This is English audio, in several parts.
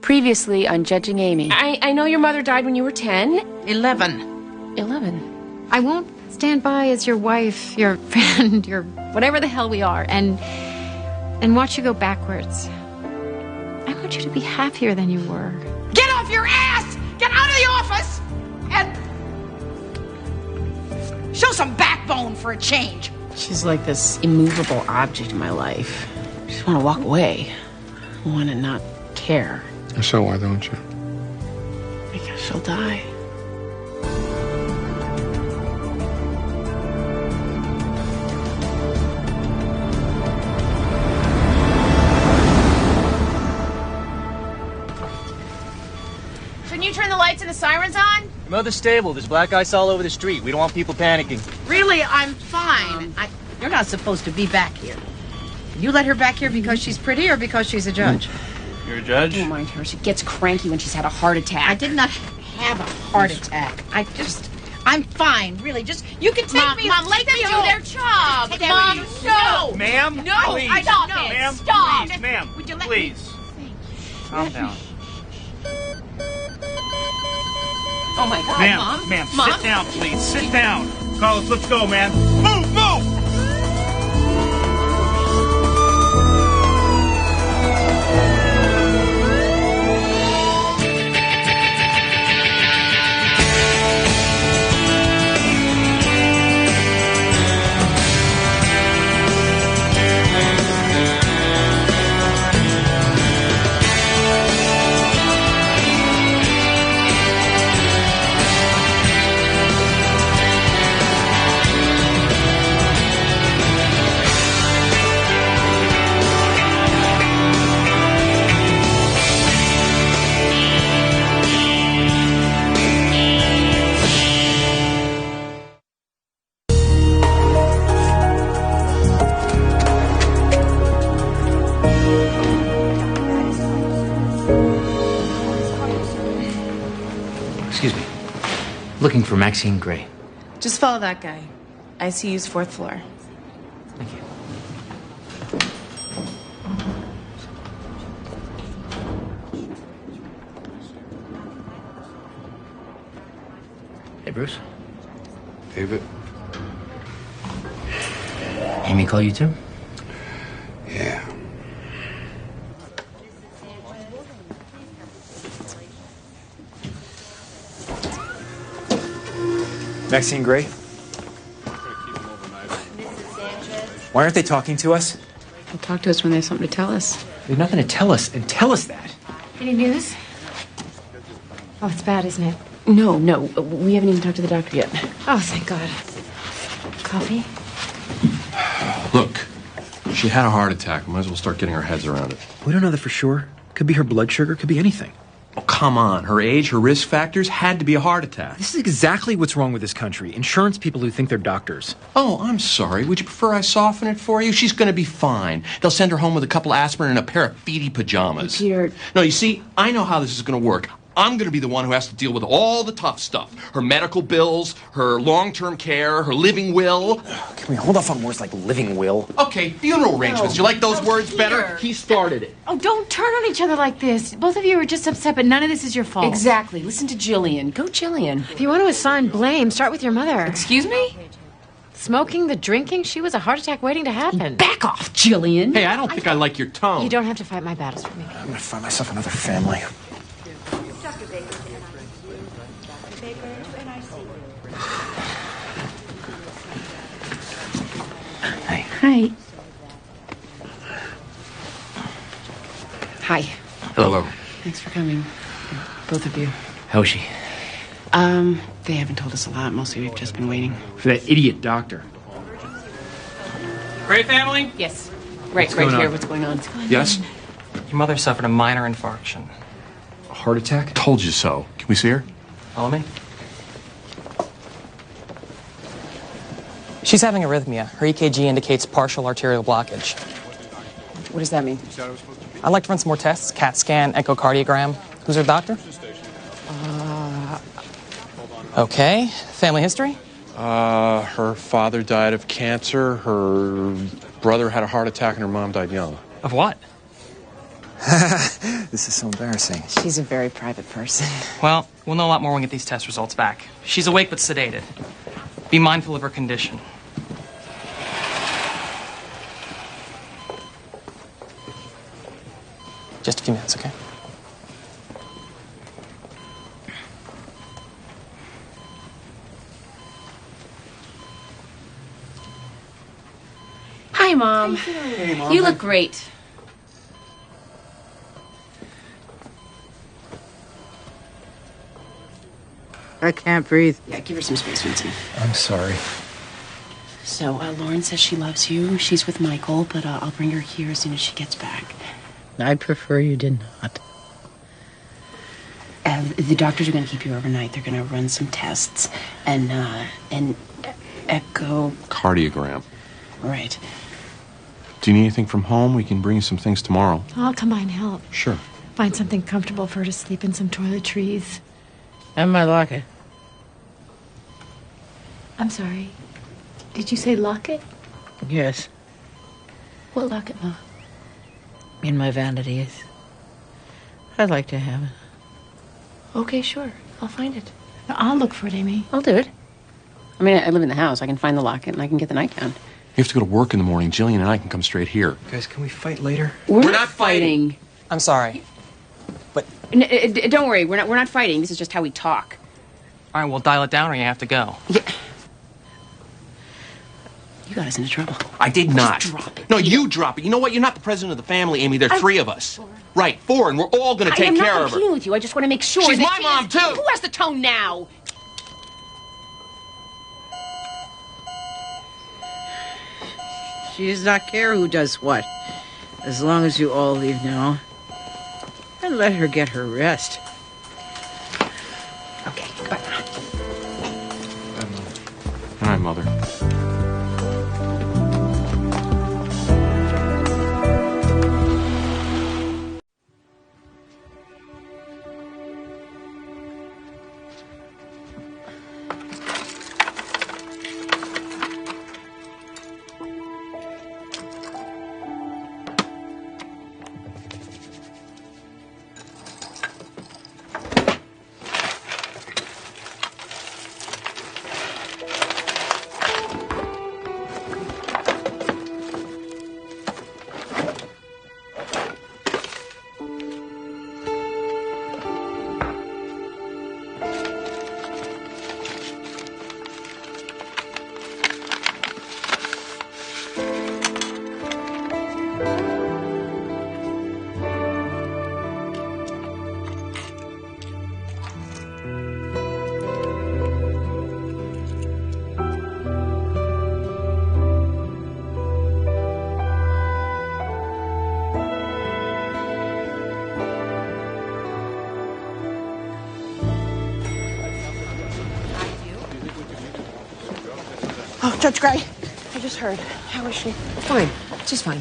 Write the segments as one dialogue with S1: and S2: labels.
S1: Previously on Judging Amy.
S2: I know your mother died when you were 10.
S3: 11.
S2: 11.
S4: I won't stand by as your wife, your friend, your whatever the hell we are, and watch you go backwards. I want you to be happier than you were.
S3: Get off your ass! Get out of the office! And show some backbone for a change.
S2: She's like this immovable object in my life. I just want to walk away. I want to not care.
S5: So why don't you?
S2: Because she'll die. Shouldn't you turn the lights and the sirens on?
S6: Your mother's stable. There's black ice all over the street. We don't want people panicking.
S3: Really, I'm fine. You're not supposed to be back here. You let her back here because she's pretty or because she's a judge?
S6: You're a judge?
S2: Don't mind her. She gets cranky when she's had a heart attack.
S3: I did not have a heart attack. I'm fine, really. Just, you can take me.
S2: Mom, let them do their job.
S3: Take
S2: Mom,
S3: me.
S2: no.
S6: Ma'am?
S2: No,
S6: Please.
S2: stop
S3: No.
S2: it.
S6: Ma'am?
S2: Stop.
S6: Please, ma'am.
S3: Would you let
S6: Please. Calm down.
S2: Oh, my God, Mom.
S6: Ma'am,
S2: Mom.
S6: sit down, please. Sit down. Carlos, let's go, man. Move, move!
S7: Excuse me. Looking for Maxine Gray.
S8: Just follow that guy. ICU's 4th floor.
S7: Thank you. Hey, Bruce.
S5: David?
S7: Amy call you too?
S5: Yeah.
S9: Maxine Gray? Why aren't they talking to us?
S4: They'll talk to us when they have something to tell us.
S9: They have nothing to tell us, and tell us that.
S4: Any news? Oh, it's bad, isn't it?
S2: No, we haven't even talked to the doctor yet.
S4: Oh, thank God. Coffee?
S5: Look, she had a heart attack. Might as well start getting our heads around it.
S9: We don't know that for sure. Could be her blood sugar, could be anything.
S5: Oh, come on. Her age, her risk factors had to be a heart attack.
S9: This is exactly what's wrong with this country. Insurance people who think they're doctors.
S5: Oh, I'm sorry. Would you prefer I soften it for you? She's going to be fine. They'll send her home with a couple aspirin and a pair of feety pajamas.
S2: Peter.
S5: No, you see, I know how this is going to work. I'm going to be the one who has to deal with all the tough stuff. Her medical bills, her long-term care, her living will.
S9: Can we hold off on words like living will?
S5: Okay, funeral arrangements. You like those words better? He started it.
S4: Oh, don't turn on each other like this. Both of you are just upset, but none of this is your fault.
S2: Exactly. Listen to Jillian. Go, Jillian.
S4: If you want to assign blame, start with your mother.
S2: Excuse me?
S4: Smoking, the drinking, she was a heart attack waiting to happen.
S2: Back off, Jillian.
S5: Hey, I don't think I like your tone.
S4: You don't have to fight my battles for me.
S9: I'm gonna find myself another family.
S4: Hi.
S2: Hi.
S5: Hello.
S2: Thanks for coming. Both of you.
S7: How is she?
S2: They haven't told us a lot. Mostly we've just been waiting.
S9: For that idiot doctor.
S6: Gray family?
S2: Yes. Right
S9: going
S2: here.
S9: on?
S2: What's going on?
S5: Yes?
S6: Your mother suffered a minor infarction.
S9: A heart attack?
S5: Told you so. Can we see her?
S6: Follow me. She's having arrhythmia. Her EKG indicates partial arterial blockage.
S2: What does that mean?
S6: I'd like to run some more tests. CAT scan, echocardiogram. Who's her doctor? Okay. Family history?
S5: Her father died of cancer. Her brother had a heart attack, and her mom died young.
S6: Of what?
S9: This is so embarrassing.
S2: She's a very private person.
S6: Well, we'll know a lot more when we get these test results back. She's awake but sedated. Be mindful of her condition. Just a few minutes, okay?
S2: Hi, Mom.
S9: Hey, Mom.
S2: You look great.
S3: I can't breathe.
S2: Yeah, give her some space, Vincent.
S9: I'm sorry.
S2: So, Lauren says she loves you. She's with Michael, but I'll bring her here as soon as she gets back.
S3: I'd prefer you did not.
S2: The doctors are going to keep you overnight. They're going to run some tests and echo.
S5: Cardiogram.
S2: Right.
S5: Do you need anything from home? We can bring you some things tomorrow.
S4: I'll come by and help.
S5: Sure.
S4: Find something comfortable for her to sleep in, some toiletries.
S3: And my locket.
S4: I'm sorry. Did you say locket?
S3: Yes.
S2: What locket, Ma?
S3: In my vanities. I'd like to have it.
S2: Okay, sure. I'll find it.
S4: I'll look for it, Amy.
S2: I'll do it. I mean, I live in the house. I can find the locket and I can get the nightgown.
S5: You have to go to work in the morning. Jillian and I can come straight here.
S9: Guys, can we fight later?
S2: We're not fighting.
S6: I'm sorry. But,
S2: Don't worry. We're not fighting. This is just how we talk.
S6: all right, we'll dial it down or you have to go.
S2: Yeah. You got us into trouble.
S5: I did not.
S2: Just drop it.
S5: No, you drop it. You know what? You're not the president of the family, Amy. There are three of us. Right, four, and we're all going to take care of
S2: I'm not
S5: her.
S2: competing with you. I just want to make sure
S5: She's
S2: that
S5: my mom, too.
S2: Who has the tone now?
S3: She does not care who does what. As long as you all leave now. And let her get her rest.
S2: Okay, goodbye.
S5: All right, Mother.
S10: Oh, Judge Gray, I just heard. How is she?
S2: Fine. She's fine.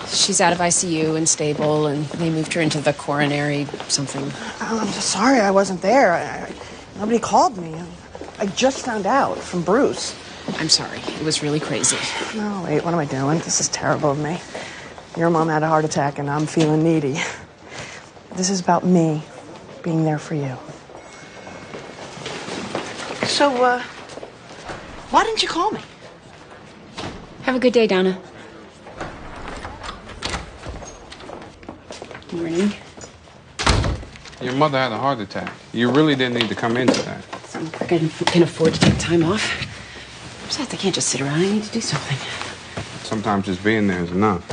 S2: She's out of ICU and stable, and they moved her into the coronary something.
S10: I'm so sorry I wasn't there. Nobody called me. I just found out from Bruce.
S2: I'm sorry. It was really crazy.
S10: No, wait, what am I doing? This is terrible of me. Your mom had a heart attack, and I'm feeling needy. This is about me being there for you. So, why didn't you call me?
S2: Have a good day, Donna. Morning.
S11: Your mother had a heart attack. You really didn't need to come in today.
S2: I can afford to take time off. Besides, I can't just sit around. I need to do something.
S11: Sometimes just being there is enough.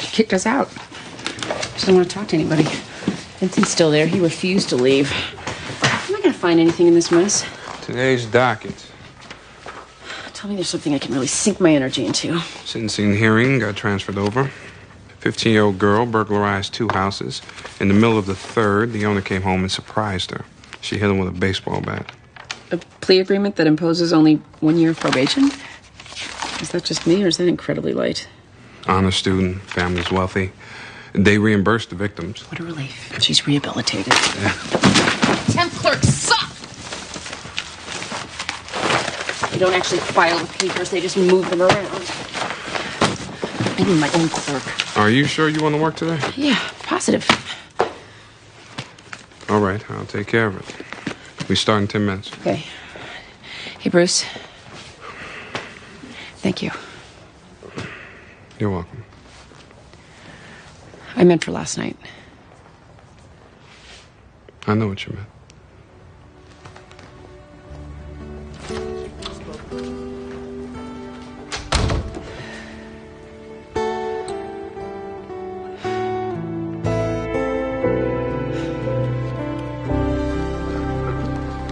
S2: She kicked us out. She doesn't want to talk to anybody. Vincent's still there. He refused to leave. Am I going to find anything in this mess?
S11: Today's docket.
S2: Tell me there's something I can really sink my energy into.
S11: Sentencing hearing got transferred over. 15-year-old girl burglarized 2 houses. In the middle of the third, the owner came home and surprised her. She hit him with a baseball bat.
S2: A plea agreement that imposes only 1 year of probation? Is that just me, or is that incredibly light?
S11: Honor student, family's wealthy. They reimbursed the victims.
S2: What a relief. She's rehabilitated.
S11: Yeah.
S2: Temp clerks suck! They don't actually file the papers, they just move them around. I need my own clerk.
S11: Are you sure you want to work today?
S2: Yeah, positive.
S11: All right, I'll take care of it. We start in 10 minutes.
S2: Okay. Hey, Bruce. Thank you.
S11: You're welcome.
S2: I meant for last night.
S11: I know what you meant.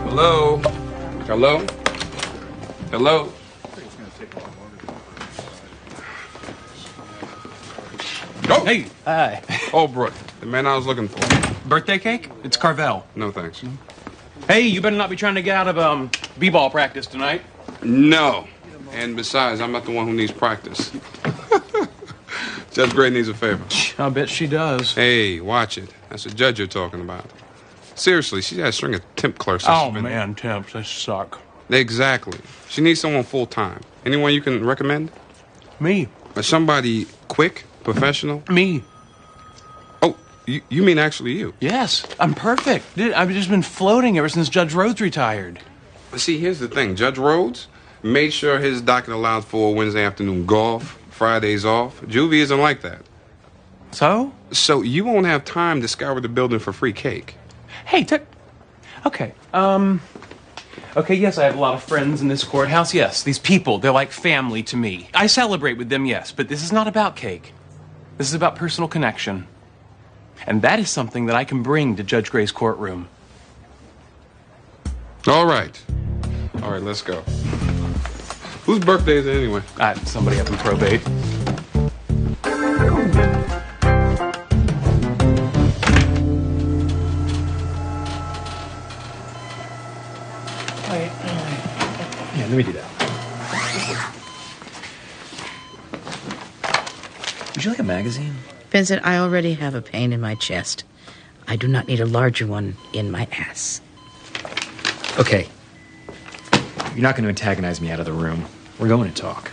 S11: Hello? Hello? Hello? Oh!
S12: Hey! Hi.
S11: Oh, Brooke. The man I was looking for.
S12: Birthday cake? It's Carvel.
S11: No, thanks.
S12: Hey, you better not be trying to get out of, b-ball practice tonight.
S11: No. And besides, I'm not the one who needs practice. Judge Gray needs a favor.
S12: I bet she does.
S11: Hey, watch it. That's the judge you're talking about. Seriously, she has a string of temp clerks.
S12: Oh, man, temps, they suck.
S11: Exactly. She needs someone full-time. Anyone you can recommend?
S12: Me.
S11: Somebody quick, professional?
S12: Me.
S11: Oh, you mean actually you?
S12: Yes, I'm perfect. Dude, I've just been floating ever since Judge Rhodes retired.
S11: See, here's the thing. Judge Rhodes made sure his docket allowed for Wednesday afternoon golf, Fridays off. Juvie isn't like that.
S12: So?
S11: So you won't have time to scour the building for free cake.
S12: Hey, okay, okay, yes, I have a lot of friends in this courthouse, yes. These people, they're like family to me. I celebrate with them, yes, but this is not about cake. This is about personal connection. And that is something that I can bring to Judge Gray's courtroom.
S11: All right. All right, let's go. Whose birthday is it anyway?
S12: Somebody up in probate.
S9: Yeah, let me do that. Would you like a magazine?
S3: Vincent, I already have a pain in my chest. I do not need a larger one in my ass.
S9: Okay. You're not going to antagonize me out of the room. We're going to talk.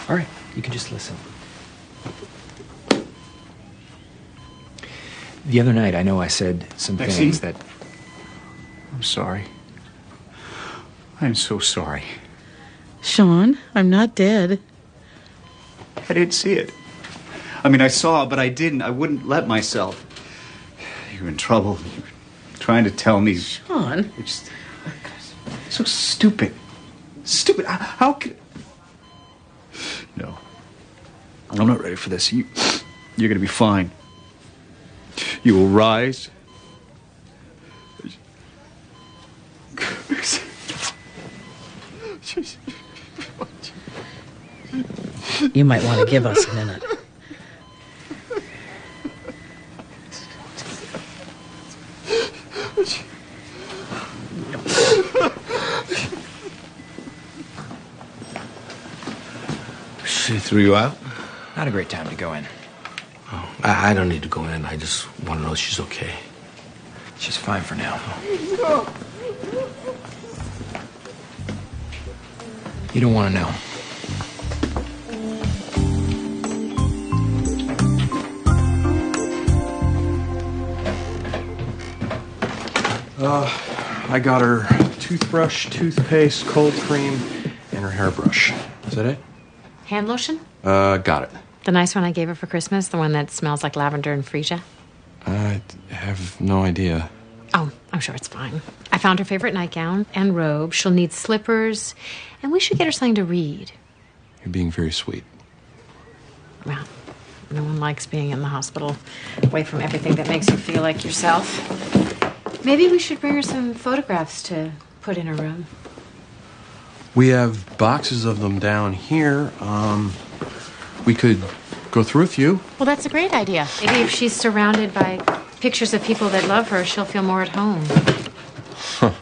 S9: All right, you can just listen. The other night, I know I said some things that...
S13: I'm sorry. I'm so sorry.
S3: Sean, I'm not dead.
S13: I didn't see it. I mean, I saw, but I didn't. I wouldn't let myself. You're in trouble. You're trying to tell me.
S3: Sean?
S13: It's so stupid. Stupid. How could... No. I'm not ready for this. You're going to be fine. You will rise.
S3: You might want to give us a minute.
S14: She threw you out?
S9: Not a great time to go in.
S14: Oh, I don't need to go in. I just want to know she's okay.
S9: She's fine for now. You don't want to know.
S12: I got her toothbrush, toothpaste, cold cream, and her hairbrush. Is that it?
S4: Hand lotion?
S12: Got it.
S4: The nice one I gave her for Christmas, the one that smells like lavender and freesia.
S12: I have no idea.
S4: Oh, I'm sure it's fine. I found her favorite nightgown and robe. She'll need slippers, and we should get her something to read.
S12: You're being very sweet.
S4: Well, no one likes being in the hospital, away from everything that makes you feel like yourself. Maybe we should bring her some photographs to put in her room.
S12: We have boxes of them down here. We could go through a few.
S4: Well, that's a great idea. Maybe if she's surrounded by pictures of people that love her, she'll feel more at home.
S12: Huh.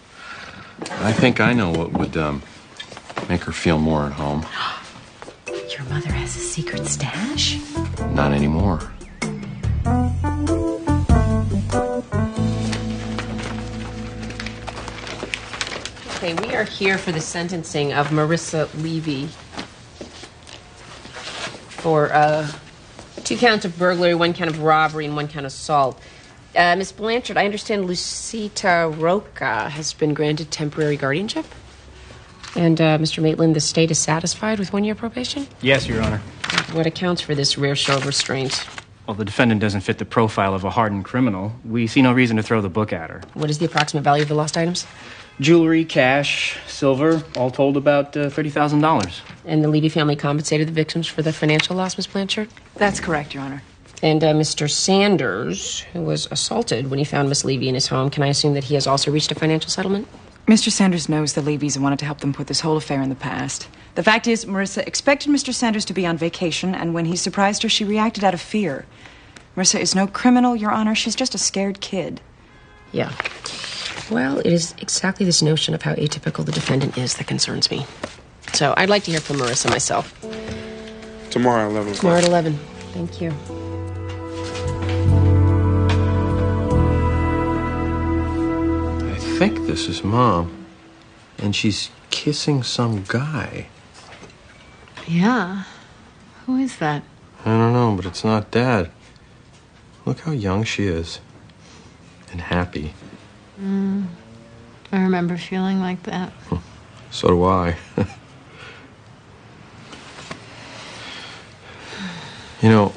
S12: I think I know what would make her feel more at home.
S4: Your mother has a secret stash?
S12: Not anymore.
S2: Okay, we are here for the sentencing of Marissa Levy for 2 counts of burglary, 1 count of robbery, and 1 count of assault. Miss Blanchard, I understand Lucita Roca has been granted temporary guardianship? And, Mr. Maitland, the state is satisfied with 1 year probation?
S15: Yes, Your Honor.
S2: What accounts for this rare show of restraint?
S15: Well, the defendant doesn't fit the profile of a hardened criminal. We see no reason to throw the book at her.
S2: What is the approximate value of the lost items?
S15: Jewelry, cash, silver, all told about $30,000.
S2: And the Levy family compensated the victims for the financial loss, Miss Blanchard?
S16: That's correct, Your Honor.
S2: And Mr. Sanders, who was assaulted when he found Miss Levy in his home, can I assume that he has also reached a financial settlement?
S16: Mr. Sanders knows the Levys and wanted to help them put this whole affair in the past. The fact is, Marissa expected Mr. Sanders to be on vacation, and when he surprised her, she reacted out of fear. Marissa is no criminal, Your Honor. She's just a scared kid.
S2: Yeah. Well, it is exactly this notion of how atypical the defendant is that concerns me. So I'd like to hear from Marissa myself.
S11: Tomorrow at 11 o'clock.
S2: Tomorrow at 11. Thank you.
S17: I think this is Mom. And she's kissing some guy.
S4: Yeah. Who is that?
S17: I don't know, but it's not Dad. Look how young she is. And happy.
S4: I remember feeling like that.
S17: So do I. You know,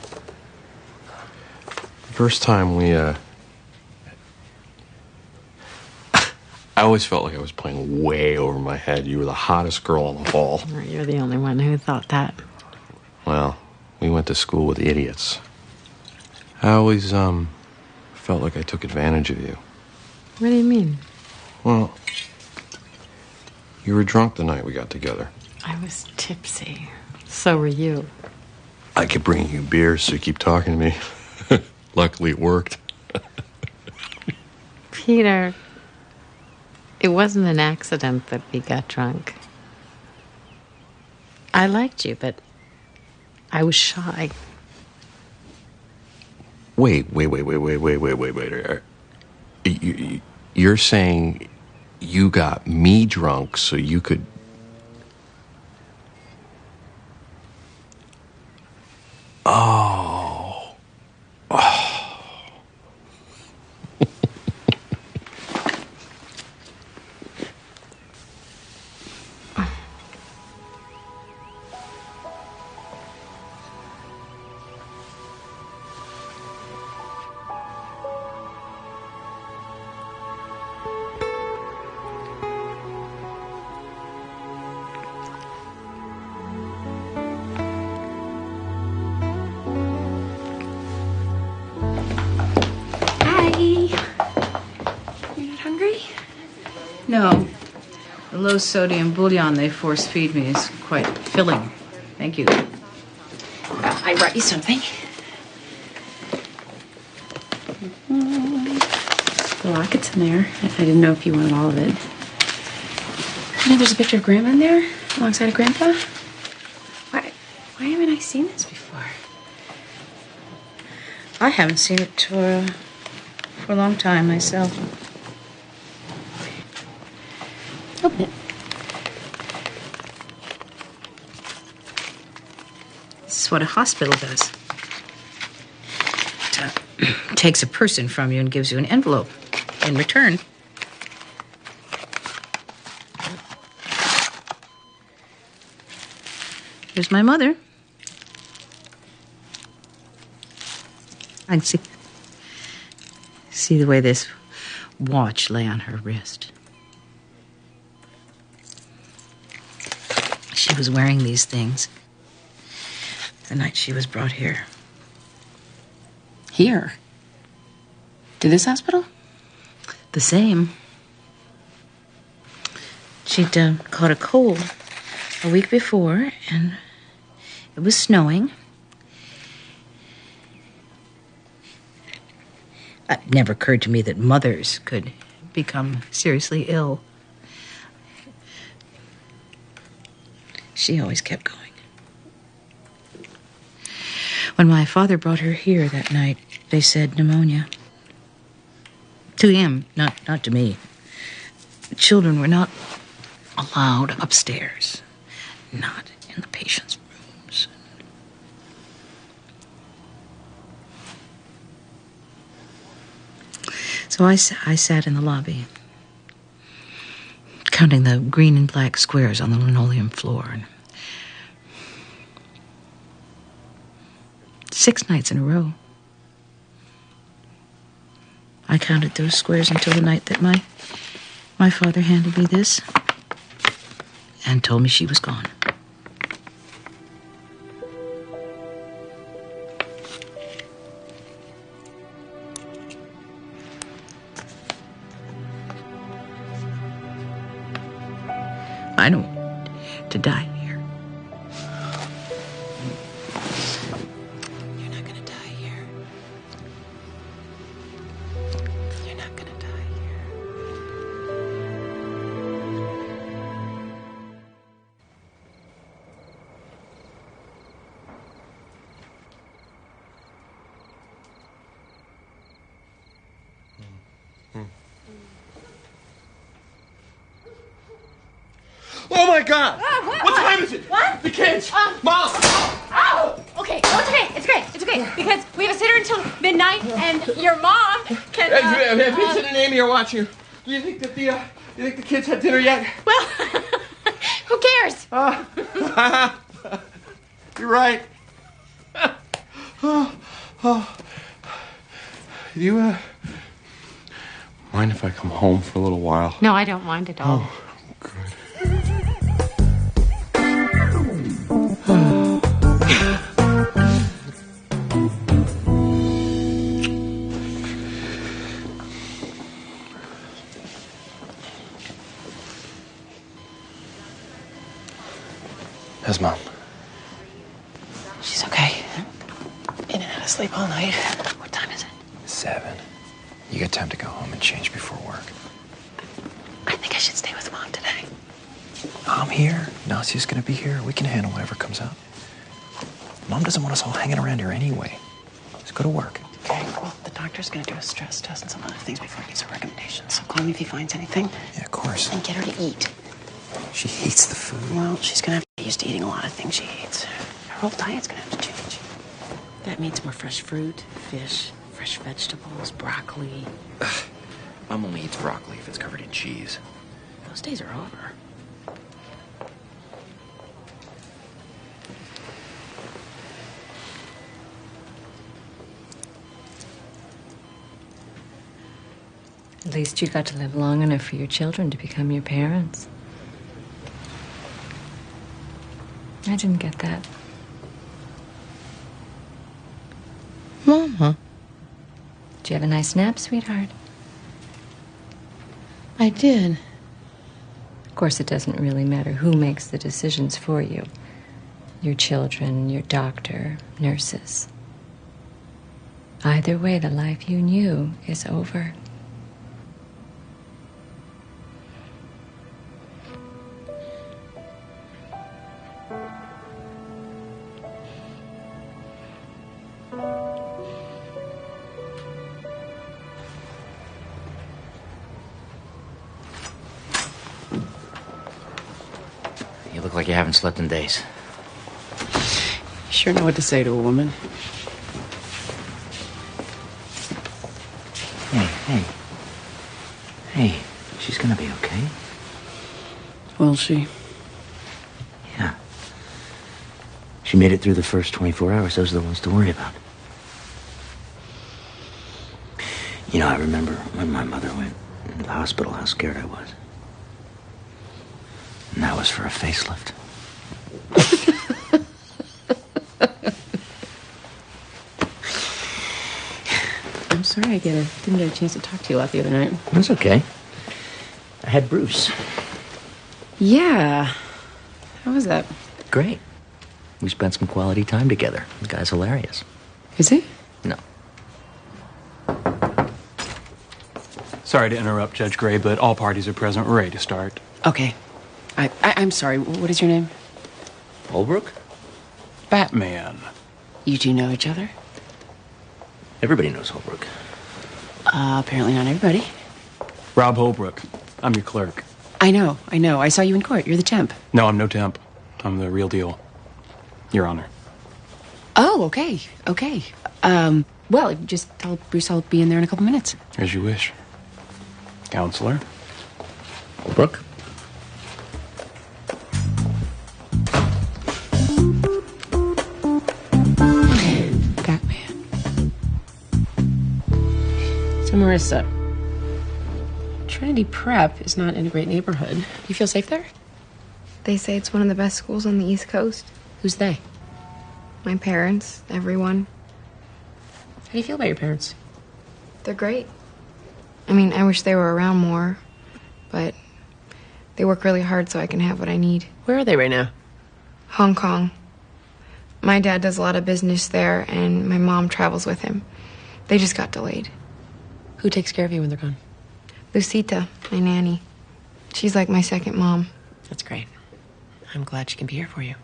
S17: the first time I always felt like I was playing way over my head. You were the hottest girl in the hall.
S4: You're the only one who thought that.
S17: Well, we went to school with idiots. I always, felt like I took advantage of you.
S4: What do you mean?
S17: Well, you were drunk the night we got together.
S4: I was tipsy. So were you.
S17: I kept bringing you beers, so you keep talking to me. Luckily, it worked.
S4: Peter, it wasn't an accident that we got drunk. I liked you, but I was shy.
S17: Wait. You're saying you got me drunk so you could... Oh.
S3: No. The low sodium bouillon they force feed me is quite filling. Thank you.
S2: I brought you something. The locket's in there. I didn't know if you wanted all of it. You know, there's a picture of Grandma in there alongside of Grandpa. Why haven't I seen this before?
S3: I haven't seen it for a long time myself.
S2: Open it.
S3: This is what a hospital does. It takes a person from you and gives you an envelope in return. Here's my mother. I can see the way this watch lay on her wrist. She was wearing these things the night she was brought here.
S2: Here? To this hospital?
S3: The same. She'd caught a cold a week before, and it was snowing. It never occurred to me that mothers could become seriously ill. She always kept going. When my father brought her here that night, they said pneumonia. To him, not to me. The children were not allowed upstairs, not in the patient's rooms. So I sat in the lobby, counting the green and black squares on the linoleum floor. And 6 nights in a row, I counted those squares until the night that my father handed me this and told me she was gone. I don't want to die here. You're not gonna die here. You're not gonna die here.
S5: Oh my God! What time is it?
S4: What?
S5: The kids!
S4: Mom! Oh! Okay, no, it's okay. It's great. It's okay. Because we have a sitter until midnight, and your mom can.
S5: Vincent and Amy are watching. Do you think that the kids had dinner yet?
S4: Well, who cares?
S5: You're right. Do you mind if I come home for a little while?
S4: No, I don't mind at all.
S5: Oh, good.
S9: How's Mom?
S10: She's okay. In and out of sleep all night. What time is it?
S9: 7. You got time to go home and change before work.
S10: I think I should stay with Mom today.
S9: I'm here. Nasia's gonna be here. We can handle whatever comes up. Mom doesn't want us all hanging around here anyway. Just go to work.
S10: Okay, well, the doctor's gonna do a stress test and some other things before he gives her recommendations. So call me if he finds anything.
S9: Yeah, of course.
S10: And get her to eat.
S9: She hates the food.
S10: Well, she's gonna have to get used to eating a lot of things she hates. Her whole diet's gonna have to change. That means more fresh fruit, fish, fresh vegetables, broccoli.
S9: Mom only eats broccoli if it's covered in cheese.
S10: Those days are over.
S18: At least you got to live long enough for your children to become your parents. I didn't get that.
S10: Mama.
S18: Did you have a nice nap, sweetheart?
S10: I did.
S18: Of course, it doesn't really matter who makes the decisions for you. Your children, your doctor, nurses. Either way, the life you knew is over.
S7: You look like you haven't slept in days.
S10: You sure know what to say to a woman.
S7: Hey, she's gonna be okay.
S10: Will she?
S7: Yeah. She made it through the first 24 hours. Those are the ones to worry about. You know, I remember when my mother went into the hospital, how scared I was. And that was for a facelift.
S10: I'm sorry I didn't get a chance to talk to you a lot the other night.
S7: That's okay. I had Bruce.
S10: Yeah. How was that?
S7: Great. We spent some quality time together. The guy's hilarious.
S10: Is he?
S7: No.
S12: Sorry to interrupt, Judge Gray, but all parties are present. We're ready to start.
S10: Okay. I'm sorry. What is your name?
S7: Holbrook?
S12: Batman.
S10: You two know each other?
S7: Everybody knows Holbrook.
S10: Apparently not everybody.
S12: Rob Holbrook. I'm your clerk.
S2: I know. I saw you in court. You're the temp.
S12: No, I'm no temp. I'm the real deal. Your Honor.
S2: Oh, okay. Well, just tell Bruce I'll be in there in a couple minutes.
S12: As you wish. Counselor.
S14: Brooke?
S2: Batman. So, Marissa, Trinity Prep is not in a great neighborhood. You feel safe there?
S19: They say it's one of the best schools on the East Coast.
S2: Who's they?
S19: My parents, everyone.
S2: How do you feel about your parents?
S19: They're great. I mean, I wish they were around more, but they work really hard so I can have what I need.
S2: Where are they right now?
S19: Hong Kong. My dad does a lot of business there, and my mom travels with him. They just got delayed.
S2: Who takes care of you when they're gone?
S19: Lucita, my nanny. She's like my second mom.
S2: That's great. I'm glad she can be here for you.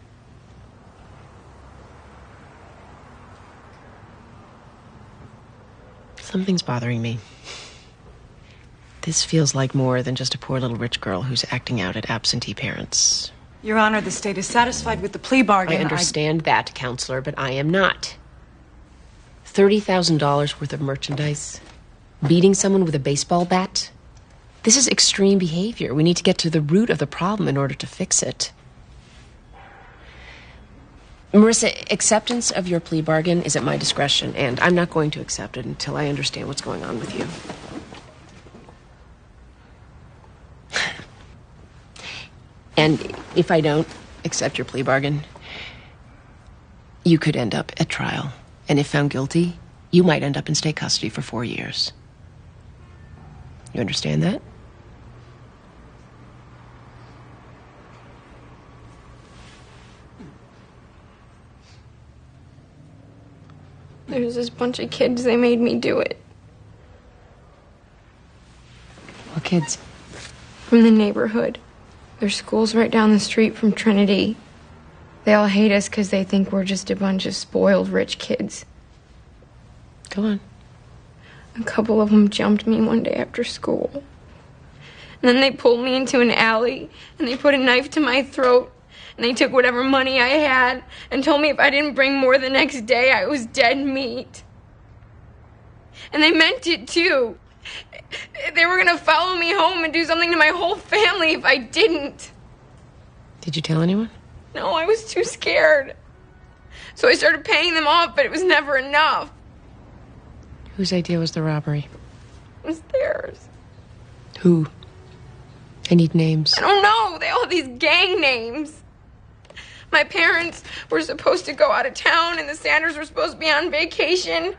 S2: Something's bothering me. This feels like more than just a poor little rich girl who's acting out at absentee parents.
S16: Your Honor, the state is satisfied with the plea bargain.
S2: I understand that, Counselor, but I am not. $30,000 worth of merchandise. Beating someone with a baseball bat. This is extreme behavior. We need to get to the root of the problem in order to fix it. Marissa, acceptance of your plea bargain is at my discretion, and I'm not going to accept it until I understand what's going on with you. And if I don't accept your plea bargain, you could end up at trial. And if found guilty, you might end up in state custody for 4 years. You understand that?
S19: There's this bunch of kids, they made me do it.
S2: What kids?
S19: From the neighborhood. Their school's right down the street from Trinity. They all hate us because they think we're just a bunch of spoiled rich kids.
S2: Go on.
S19: A couple of them jumped me one day after school. And then they pulled me into an alley, and they put a knife to my throat, and they took whatever money I had, and told me if I didn't bring more the next day, I was dead meat. And they meant it, too. They were gonna follow me home and do something to my whole family if I didn't.
S2: Did you tell anyone?
S19: No, I was too scared. So I started paying them off, but it was never enough.
S2: Whose idea was the robbery?
S19: It was theirs.
S2: Who? I need names.
S19: I don't know. They all have these gang names. My parents were supposed to go out of town, and the Sanders were supposed to be on vacation.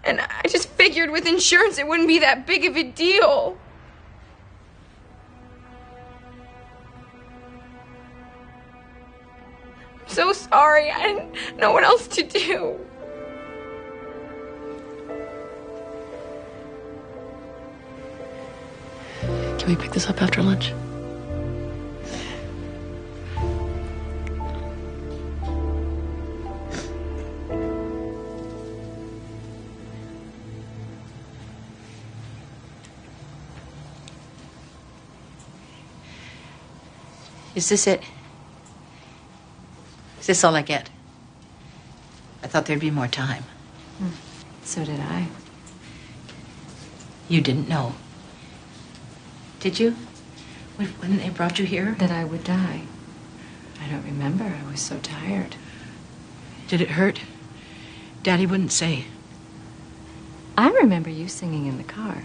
S19: And I just figured with insurance it wouldn't be that big of a deal. I'm so sorry. I didn't know what else to do.
S2: Can we pick this up after lunch?
S3: Is this it? Is this all I get? I thought there'd be more time.
S18: So did I.
S3: You didn't know. Did you? When they brought you here?
S18: That I would die. I don't remember. I was so tired.
S3: Did it hurt? Daddy wouldn't say.
S18: I remember you singing in the car.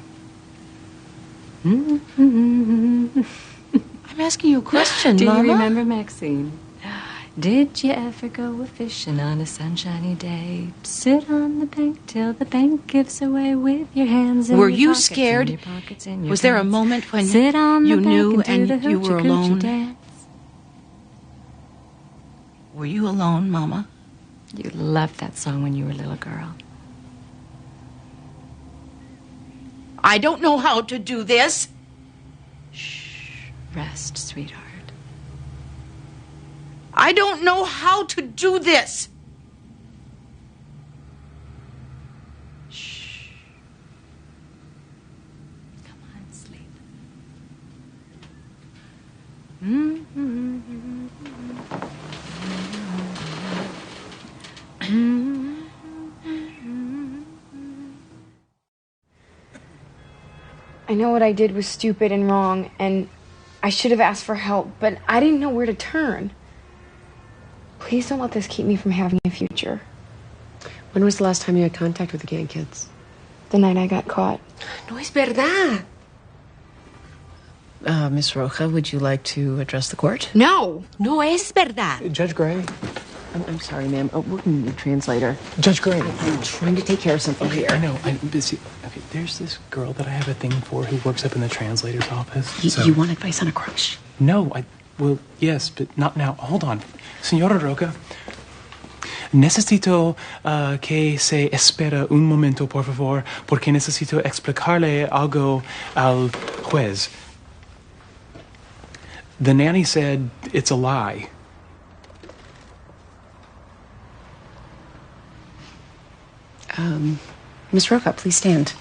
S3: I'm asking you a question,
S18: Do
S3: Mama.
S18: you remember, Maxine? Did you ever go a-fishing on a sunshiny day? Sit on the bank till the bank gives away with your hands in
S3: Were
S18: your
S3: you
S18: pockets,
S3: scared?
S18: in your pockets, in your
S3: Was there a
S18: pants.
S3: moment when
S18: Sit on
S3: you
S18: the
S3: knew
S18: bank and do
S3: and
S18: the
S3: you were
S18: hoochie-coochie
S3: alone?
S18: dance?
S3: Were you alone, Mama?
S18: You loved that song when you were a little girl.
S3: I don't know how to do this.
S18: Rest, sweetheart.
S3: I don't know how to do this.
S18: Come on, sleep.
S19: I know what I did was stupid and wrong, and I should have asked for help, but I didn't know where to turn. Please don't let this keep me from having a future.
S2: When was the last time you had contact with the gang kids?
S19: The night I got caught.
S2: No es verdad. Miss Roja, would you like to address the court?
S19: No!
S2: No es verdad.
S12: Judge Gray?
S2: I'm sorry, ma'am. We're going to need a translator.
S12: Judge Gray.
S2: I'm trying to take care of something here.
S12: I know. I'm busy. Okay, there's this girl that I have a thing for who works up in the translator's office.
S2: You want advice on a crush?
S12: No, well, yes, but not now. Hold on. Señora Roca, necesito que se espera un momento, por favor, porque necesito explicarle algo al juez. The nanny said it's a lie.
S2: Miss Roca, please stand.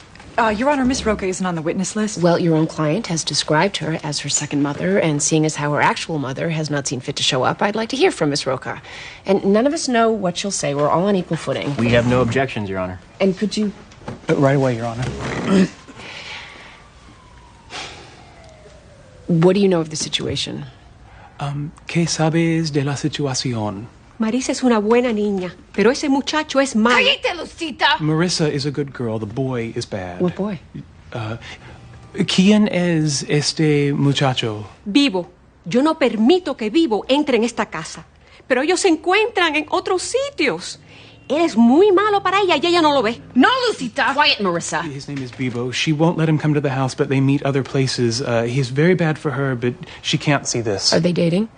S16: Your Honor, Miss Roca isn't on the witness list.
S2: Well, your own client has described her as her second mother, and seeing as how her actual mother has not seen fit to show up, I'd like to hear from Miss Roca. And none of us know what she'll say. We're all on equal footing.
S15: We have no objections, Your Honor.
S2: And could you...
S12: Right away, Your Honor.
S2: What do you know of the situation?
S12: ¿Qué sabes de la situación?
S20: Marisa es una buena niña, pero ese muchacho es malo.
S19: ¡Cállate, Lucita!
S12: Marissa is a good girl. The boy is bad.
S2: What boy?
S12: ¿Quién es este muchacho?
S20: Vivo. Yo no permito que Vivo entre en esta casa. Pero ellos se encuentran en otros sitios. Eres muy malo para ella y ella no lo ve.
S19: No, Lucita!
S2: Quiet, Marissa.
S12: His name is Bibo. She won't let him come to the house, but they meet other places. He's very bad for her, but she can't see this.
S2: Are they dating?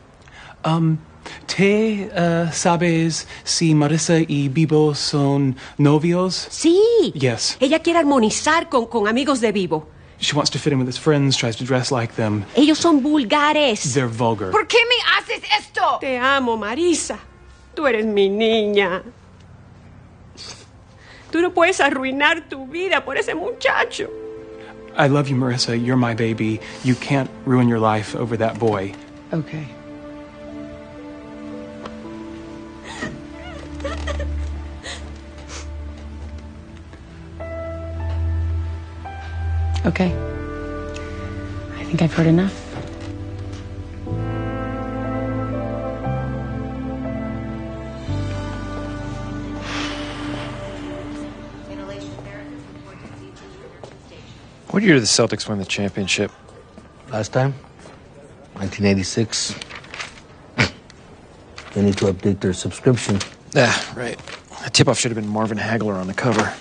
S12: ¿Te sabes si Marissa y Bibo son novios?
S20: Sí.
S12: Yes.
S20: Ella quiere armonizar con amigos de Vivo.
S12: She wants to fit in with his friends, tries to dress like them.
S20: Ellos son vulgares.
S12: They're vulgar.
S19: ¿Por qué me haces esto?
S20: Te amo, Marisa. Tú eres mi niña. Tú no puedes arruinar tu vida por ese muchacho.
S12: I love you, Marissa. You're my baby. You can't ruin your life over that boy.
S2: Okay. Okay. I think I've heard enough.
S9: What year did the Celtics win the championship?
S14: Last time? 1986. They need to update their subscription.
S9: Ah, right. A tip-off should have been Marvin Hagler on the cover.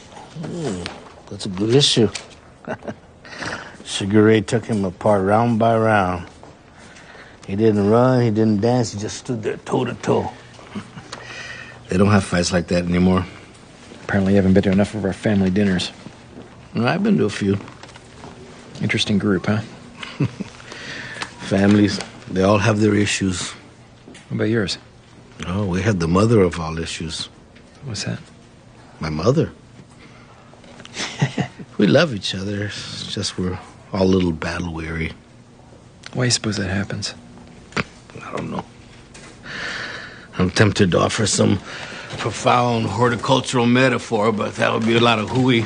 S14: That's a good issue. Sugar Ray took him apart round by round. He didn't run, he didn't dance, he just stood there toe-to-toe. They don't have fights like that anymore.
S9: Apparently you haven't been to enough of our family dinners.
S14: No, I've been to a few.
S9: Interesting group, huh?
S14: Families, they all have their issues.
S9: What about yours?
S14: Oh, we had the mother of all issues.
S9: What's that?
S14: My mother. We love each other. It's just we're all a little battle-weary.
S9: Why do you suppose that happens?
S14: I don't know. I'm tempted to offer some profound horticultural metaphor, but that would be a lot of hooey.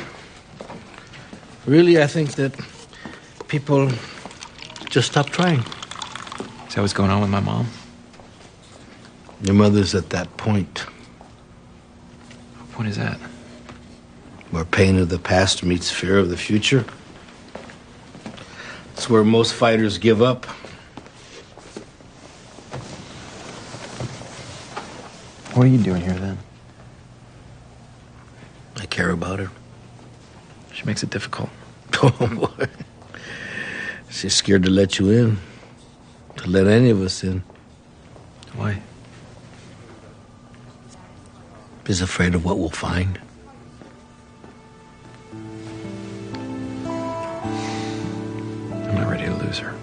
S14: Really, I think that people just stop trying.
S9: Is that what's going on with my mom?
S14: Your mother's at that point.
S9: What is that?
S14: Where pain of the past meets fear of the future. It's where most fighters give up.
S9: What are you doing here, then?
S14: I care about her.
S9: She makes it difficult.
S14: Oh, boy. She's scared to let you in. To let any of us in.
S9: Why?
S14: She's afraid of what we'll find.
S9: I'm not ready to lose her.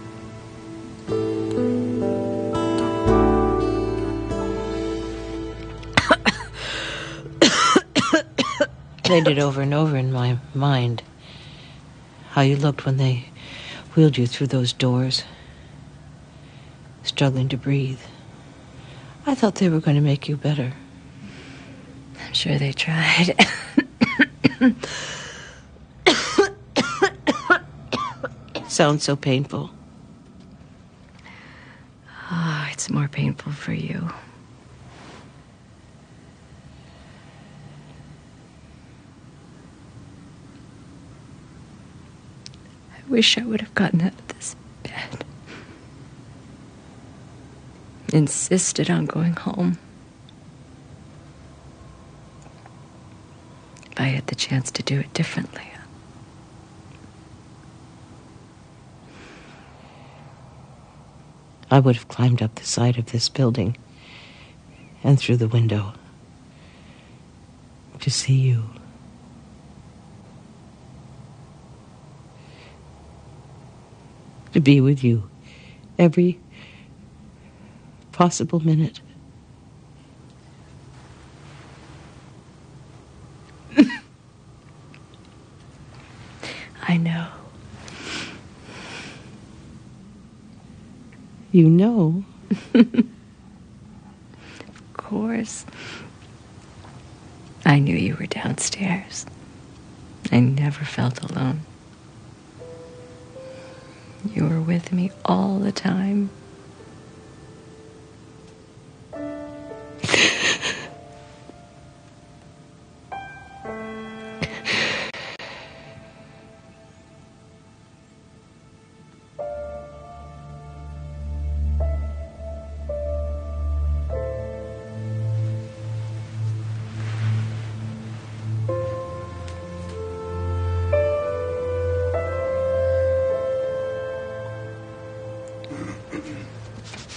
S21: Played it over and over in my mind. How you looked when they wheeled you through those doors. struggling to breathe. I thought they were going to make you better.
S18: I'm sure they tried.
S21: Sounds so painful.
S18: Oh, it's more painful for you. I wish I would have gotten out of this bed. Insisted on going home. If I had the chance to do it differently.
S21: I would have climbed up the side of this building and through the window to see you. To be with you every possible minute.
S18: I know.
S21: You know.
S18: Of course. I knew you were downstairs. I never felt alone. You were with me all the time.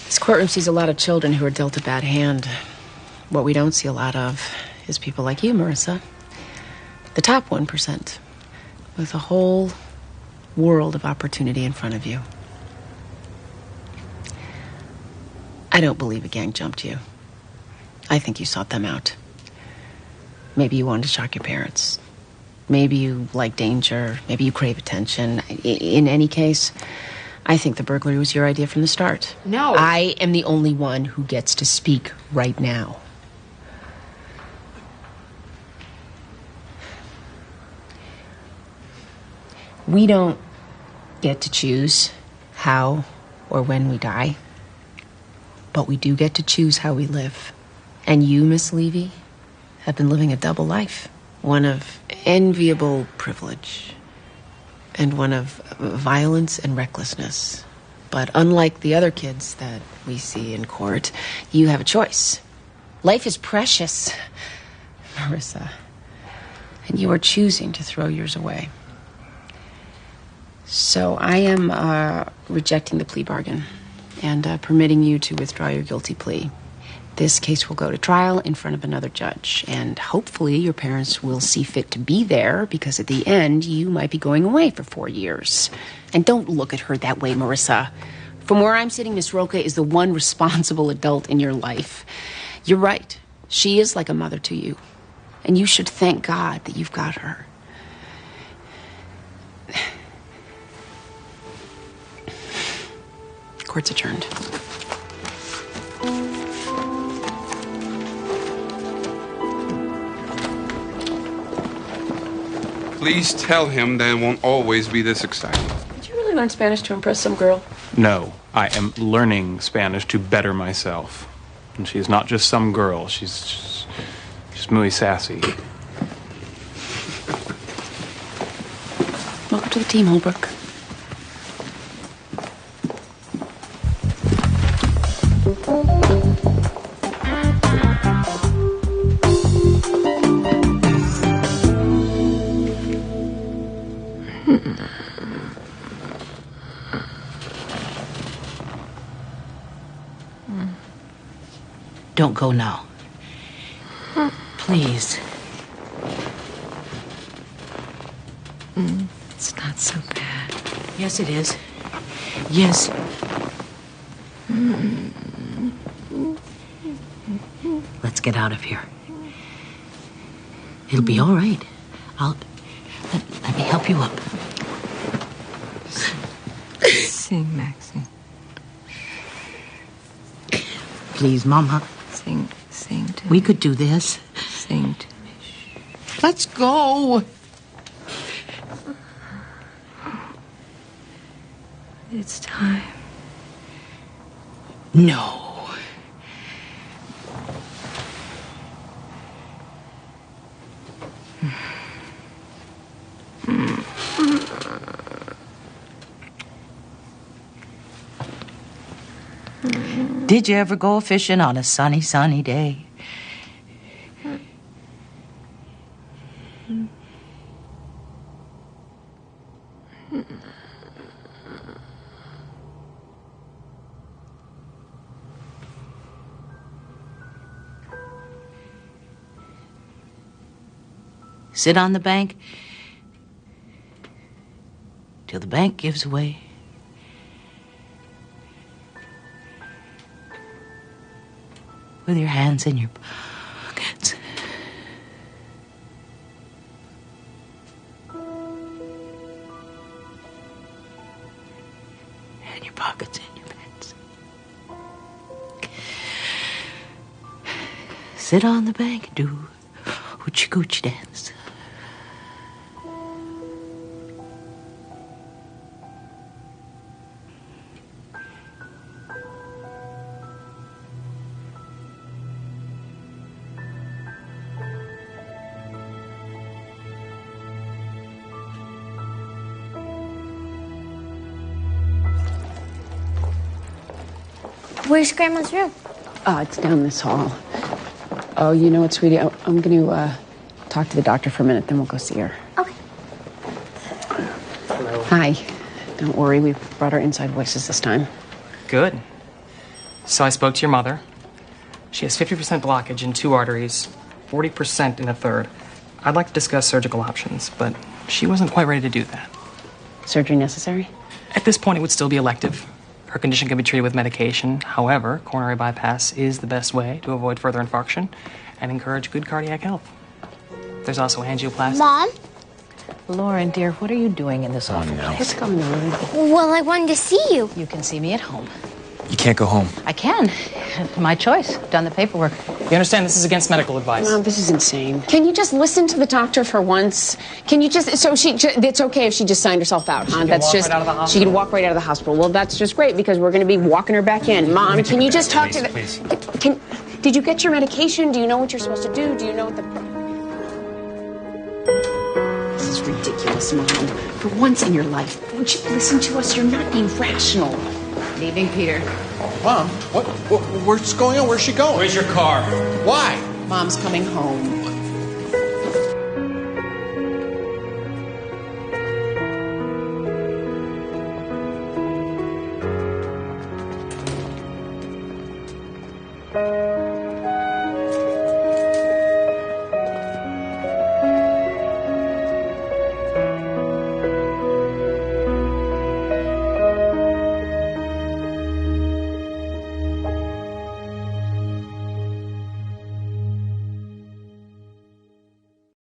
S2: This courtroom sees a lot of children who are dealt a bad hand. What we don't see a lot of is people like you, Marissa. The top 1%, with a whole world of opportunity in front of you. I don't believe a gang jumped you. I think you sought them out. Maybe you wanted to shock your parents. Maybe you like danger. Maybe you crave attention. In any case, I think the burglary was your idea from the start.
S4: No.
S2: I am the only one who gets to speak right now. We don't get to choose how or when we die, but we do get to choose how we live. And you, Miss Levy, have been living a double life. One of enviable privilege and one of violence and recklessness. But unlike the other kids that we see in court, you have a choice. Life is precious, Marissa, and you are choosing to throw yours away. So I am rejecting the plea bargain and permitting you to withdraw your guilty plea. This case will go to trial in front of another judge, and hopefully your parents will see fit to be there, because at the end, you might be going away for 4 years. And don't look at her that way, Marissa. From where I'm sitting, Miss Roca is the one responsible adult in your life. You're right. She is like a mother to you, and you should thank God that you've got her. Court's adjourned.
S11: Please tell him that it won't always be this exciting.
S2: Did you really learn Spanish to impress some girl?
S12: No, I am learning Spanish to better myself. And she's not just some girl. She's muy sassy.
S2: Welcome to the team, Holbrook.
S21: Don't go now. Please.
S18: It's not so bad.
S21: Yes, it is. Yes. Let's get out of here. It'll be all right. Let me help you up.
S18: Sing, Maxie.
S21: please, Mama.
S18: Sing to
S21: We could do this.
S18: Sing to me.
S21: Let's go.
S18: It's time.
S21: No. Did you ever go fishing on a sunny, sunny day? Sit on the bank till the bank gives way. With your hands in your pockets. And your pockets in your pants. Sit on the bank and do hoochie coochie dance.
S1: Where's Grandma's room?
S22: It's down this hall. Oh, you know what, sweetie? I'm going to talk to the doctor for a minute, then we'll go see her.
S1: Okay.
S22: Hi. Don't worry, we brought our inside voices this time.
S6: Good. So I spoke to your mother. She has 50% blockage in 2 arteries, 40% in a third. I'd like to discuss surgical options, but she wasn't quite ready to do that.
S22: Surgery necessary?
S6: At this point, it would still be elective. Her condition can be treated with medication. However, coronary bypass is the best way to avoid further infarction and encourage good cardiac health. There's also angioplasty.
S1: Mom?
S21: Lauren, dear, what are you doing in this awful place?
S22: What's going on?
S1: Well, I wanted to see you.
S21: You can see me at home.
S9: You can't go home.
S21: I can. My choice. Done the paperwork.
S6: You understand this is against medical advice.
S22: Mom, this is insane. Can you just listen to the doctor for once? Can you just, it's okay if she just signed herself out, huh?
S6: Right out of the hospital.
S22: She can walk right out of the hospital. Well, that's just great because we're going to be walking her back in. Mom, can you just talk to the...
S9: Please.
S22: Did you get your medication? Do you know what you're supposed to do? Do you know what the... This is ridiculous, Mom. For once in your life, won't you listen to us? You're not being rational.
S21: Leaving Peter.
S23: Mom, what's going on? Where's she going?
S6: Where's your car?
S23: Why?
S22: Mom's coming home.